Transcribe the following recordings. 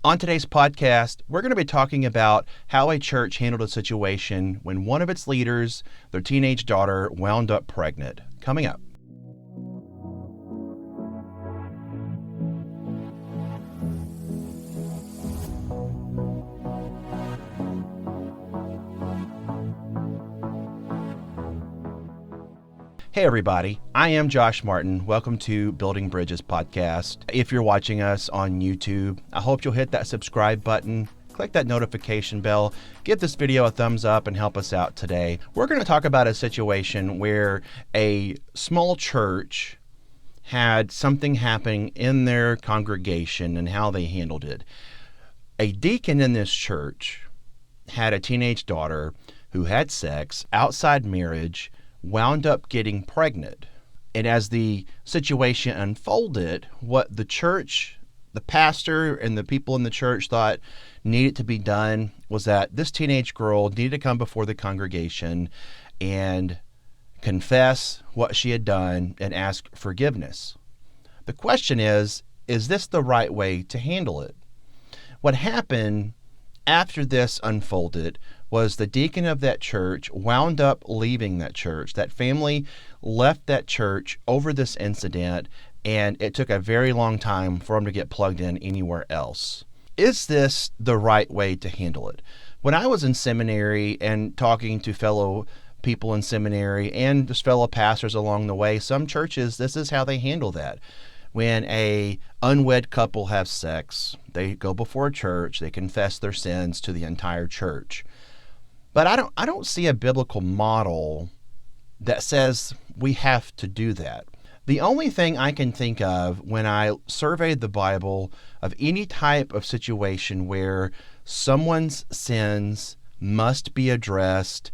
On today's podcast, we're going to be talking about how a church handled a situation when one of its leaders, their teenage daughter, wound up pregnant. Coming up. Hey everybody, I am Josh Martin. Welcome to Building Bridges podcast. If you're watching us on YouTube, I hope you'll hit that subscribe button, click that notification bell, give this video a thumbs up and help us out today. We're going to talk about a situation where a small church had something happening in their congregation and how they handled it. A deacon in this church had a teenage daughter who had sex outside marriage, wound up getting pregnant. And as the situation unfolded, what the church, the pastor, and the people in the church thought needed to be done was that this teenage girl needed to come before the congregation and confess what she had done and ask forgiveness. The question is this the right way to handle it? What happened after this unfolded was the deacon of that church wound up leaving that church. That family left that church over this incident, and it took a very long time for them to get plugged in anywhere else. Is this the right way to handle it? When I was in seminary and talking to fellow people in seminary and just fellow pastors along the way, some churches, this is how they handle that. When a unwed couple have sex, they go before a church, they confess their sins to the entire church. But I don't see a biblical model that says we have to do that. The only thing I can think of when I surveyed the Bible of any type of situation where someone's sins must be addressed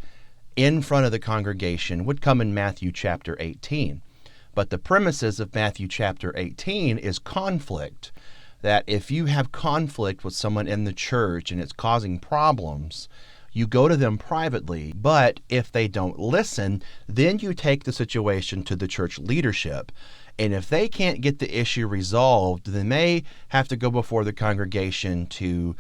in front of the congregation would come in Matthew chapter 18. But the premises of Matthew chapter 18 is conflict. That if you have conflict with someone in the church and it's causing problems, you go to them privately, but if they don't listen, then you take the situation to the church leadership. And if they can't get the issue resolved, then they have to go before the congregation to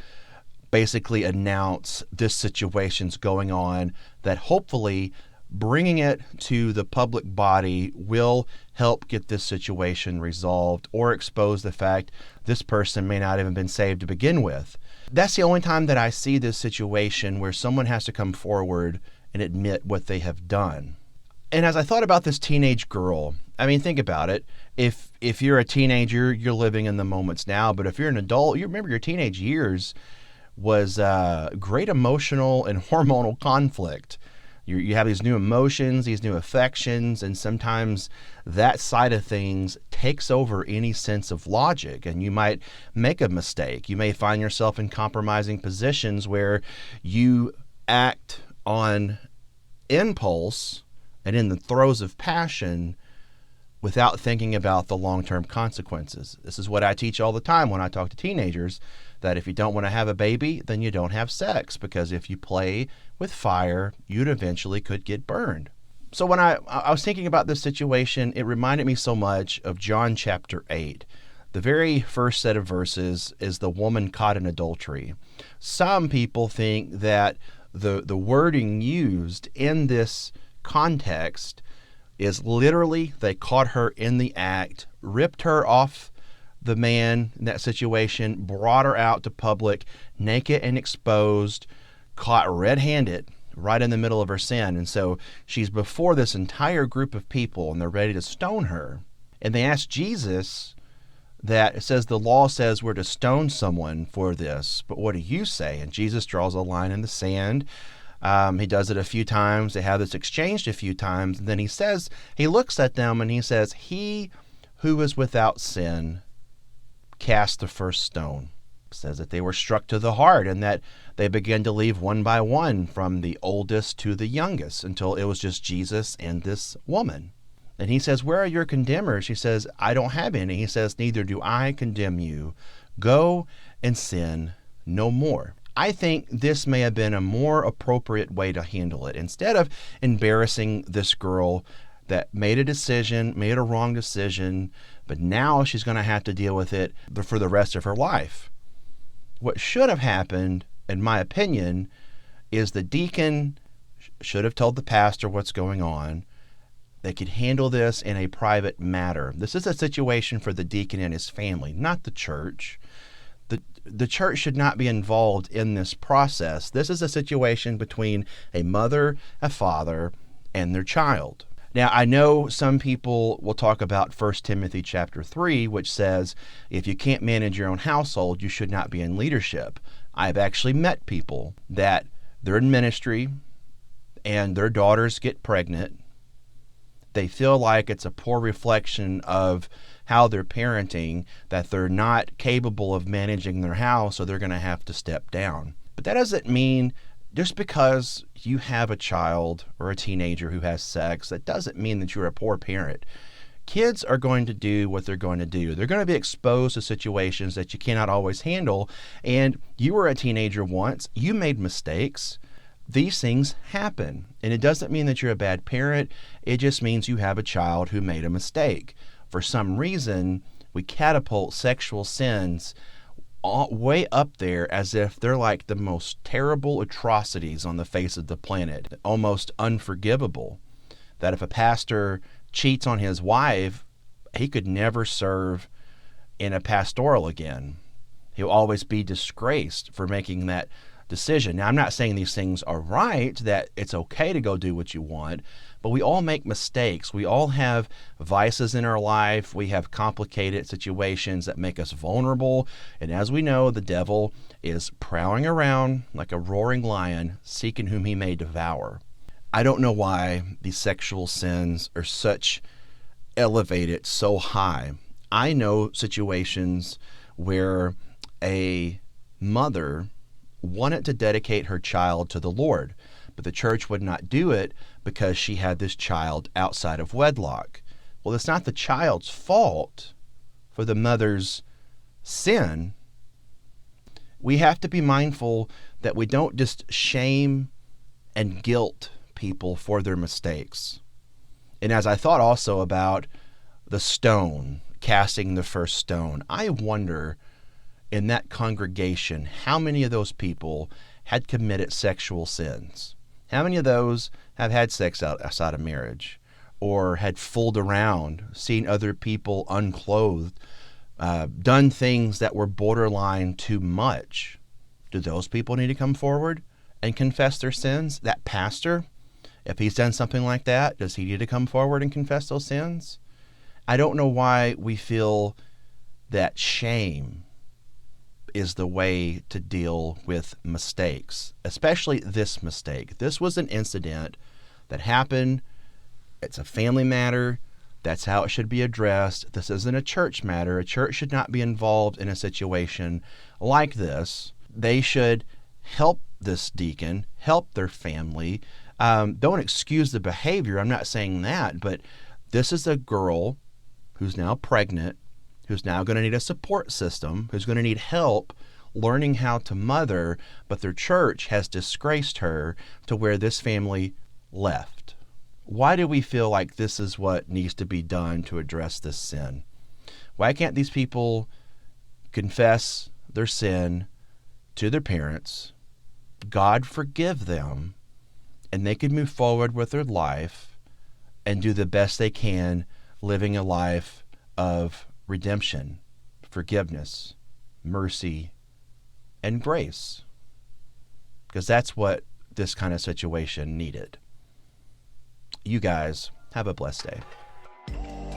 basically announce this situation's going on, that hopefully bringing it to the public body will help get this situation resolved or expose the fact this person may not even been saved to begin with. That's the only time that I see this situation where someone has to come forward and admit what they have done. And as I thought about this teenage girl, I mean, think about it. If you're a teenager, you're living in the moments now. But if you're an adult, you remember your teenage years was great emotional and hormonal conflict. You have these new emotions, these new affections, and sometimes that side of things takes over any sense of logic, and you might make a mistake. You may find yourself in compromising positions where you act on impulse and in the throes of passion without thinking about the long-term consequences. This is what I teach all the time when I talk to teenagers, that if you don't want to have a baby, then you don't have sex, because if you play with fire, you'd eventually could get burned. So when I was thinking about this situation, it reminded me so much of John chapter 8. The very first set of verses is the woman caught in adultery. Some people think that the wording used in this context is literally they caught her in the act, ripped her off the man in that situation, brought her out to public, naked and exposed, caught red-handed right in the middle of her sin. And so she's before this entire group of people, and they're ready to stone her. And they ask Jesus that, it says the law says we're to stone someone for this, but what do you say? And Jesus draws a line in the sand. He does it a few times. They have this exchanged a few times. And then he looks at them and he says, "He who is without sin cast the first stone." It says that they were struck to the heart and that they began to leave one by one from the oldest to the youngest until it was just Jesus and this woman. And he says, "Where are your condemners?" She says, "I don't have any." He says, "Neither do I condemn you. Go and sin no more." I think this may have been a more appropriate way to handle it. Instead of embarrassing this girl that made a wrong decision, but now she's going to have to deal with it for the rest of her life. What should have happened, in my opinion, is the deacon should have told the pastor what's going on. They could handle this in a private matter. This is a situation for the deacon and his family, not the church. The church should not be involved in this process. This is a situation between a mother, a father, and their child. Now, I know some people will talk about 1 Timothy chapter 3, which says, if you can't manage your own household, you should not be in leadership. I've actually met people that they're in ministry and their daughters get pregnant. They feel like it's a poor reflection of how they're parenting, that they're not capable of managing their house, so they're going to have to step down. But that doesn't mean just because you have a child or a teenager who has sex, that doesn't mean that you're a poor parent. Kids are going to do what they're going to do. They're going to be exposed to situations that you cannot always handle. And you were a teenager once. You made mistakes. These things happen. And it doesn't mean that you're a bad parent. It just means you have a child who made a mistake. For some reason, we catapult sexual sins way up there as if they're like the most terrible atrocities on the face of the planet, almost unforgivable. That if a pastor cheats on his wife, he could never serve in a pastoral again. He'll always be disgraced for making that decision. Now, I'm not saying these things are right, that it's okay to go do what you want, but we all make mistakes. We all have vices in our life. We have complicated situations that make us vulnerable. And as we know, the devil is prowling around like a roaring lion, seeking whom he may devour. I don't know why these sexual sins are elevated so high. I know situations where a mother wanted to dedicate her child to the Lord, but the church would not do it because she had this child outside of wedlock. Well, it's not the child's fault for the mother's sin. We have to be mindful that we don't just shame and guilt people for their mistakes. And as I thought also about the stone, casting the first stone, I wonder in that congregation how many of those people had committed sexual sins. How many of those have had sex outside of marriage, or had fooled around, seen other people unclothed, done things that were borderline too much? Do those people need to come forward and confess their sins? That pastor, if he's done something like that, does he need to come forward and confess those sins? I don't know why we feel that shame is the way to deal with mistakes, especially this mistake. This was an incident that happened. It's a family matter. That's how it should be addressed. This isn't a church matter. A church should not be involved in a situation like this. They should help this deacon, help their family. Don't excuse the behavior. I'm not saying that, but this is a girl who's now pregnant, who's now going to need a support system, who's going to need help learning how to mother, but their church has disgraced her to where this family left. Why do we feel like this is what needs to be done to address this sin? Why can't these people confess their sin to their parents, God forgive them, and they can move forward with their life and do the best they can, living a life of redemption, forgiveness, mercy, and grace? Because that's what this kind of situation needed. You guys have a blessed day.